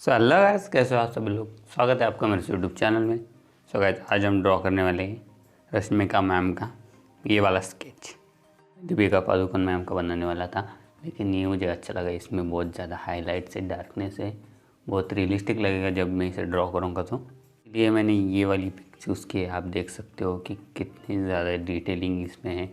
Hello guys, कैसे हो आप सभी लोग। स्वागत है आपका मेरे यूट्यूब चैनल में। गाइस, आज हम ड्रॉ करने वाले हैं रश्मिका मैम का ये वाला स्केच। दीपिका पादुकोण मैम का बनाने वाला था, लेकिन ये मुझे अच्छा लगा। इसमें बहुत ज़्यादा हाईलाइट से डार्कनेस है, बहुत रियलिस्टिक लगेगा जब मैं इसे ड्रॉ करूँगा तो इसलिए मैंने ये वाली पिक चूज़ की है। आप देख सकते हो कि कितनी ज़्यादा डिटेलिंग इसमें है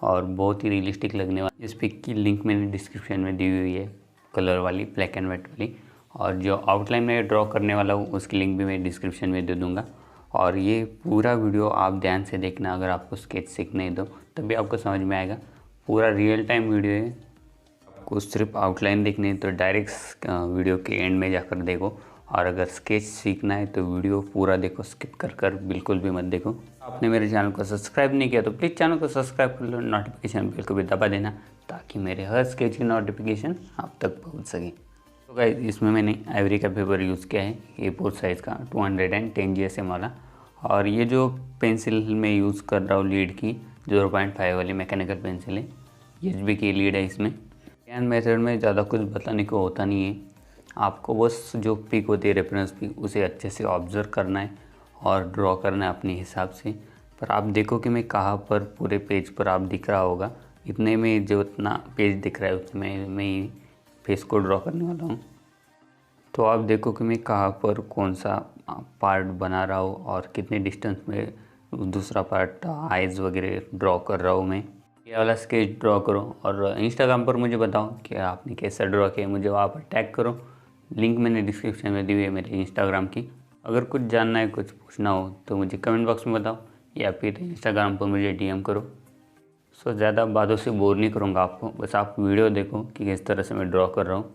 और बहुत ही रियलिस्टिक लगने वाली। इस पिक की लिंक मैंने डिस्क्रिप्शन में दी हुई है, कलर वाली, ब्लैक एंड वाइट वाली। और जो आउटलाइन में ड्रॉ करने वाला हूँ उसकी लिंक भी मैं डिस्क्रिप्शन में दे दूँगा। और ये पूरा वीडियो आप ध्यान से देखना, अगर आपको स्केच सीखने दो तभी आपको समझ में आएगा। पूरा रियल टाइम वीडियो है, आपको सिर्फ आउटलाइन देखनी है तो डायरेक्ट वीडियो के एंड में जाकर देखो। और अगर स्केच सीखना है तो वीडियो पूरा देखो, स्किप कर बिल्कुल भी मत देखो। आपने मेरे चैनल को सब्सक्राइब नहीं किया तो प्लीज़ चैनल को सब्सक्राइब कर लो, नोटिफिकेशन बेल को भी दबा देना ताकि मेरे हर स्केच की नोटिफिकेशन आप तक पहुँच सके। तो गाइस, इसमें मैंने आइवरी का पेपर यूज़ किया है, A4 साइज़ का 210 GSM वाला। और ये जो पेंसिल मैं यूज़ कर रहा हूँ लीड की 0.5 वाली मैकेनिकल पेंसिल है, HB की लीड है। इसमें हैंड मेथड में ज़्यादा कुछ बताने को होता नहीं है, आपको बस जो पिक होती है रेफरेंस पिक उसे अच्छे से ऑब्जर्व करना है और ड्रॉ करना है अपने हिसाब से। पर आप देखो कि मैं कहाँ पर पूरे पेज पर आप दिख रहा होगा, इतने में जो इतना पेज दिख रहा है उसमें मैं फेस को ड्रॉ करने वाला हूँ। तो आप देखो कि मैं कहाँ पर कौन सा पार्ट बना रहा हूँ और कितने डिस्टेंस में दूसरा पार्ट आइज़ वगैरह ड्रॉ कर रहा हूँ। मैं ये वाला स्केच ड्रॉ करो और इंस्टाग्राम पर मुझे बताओ कि आपने कैसा ड्रॉ किया, मुझे वहाँ पर टैग करो। लिंक मैंने डिस्क्रिप्शन में दी हुई है मेरे इंस्टाग्राम की। अगर कुछ जानना है, कुछ पूछना हो तो मुझे कमेंट बॉक्स में बताओ या फिर इंस्टाग्राम पर मुझे DM करो। ज़्यादा बातों से बोर नहीं करूँगा आपको, बस आप वीडियो देखो कि किस तरह से मैं ड्रॉ कर रहा हूँ।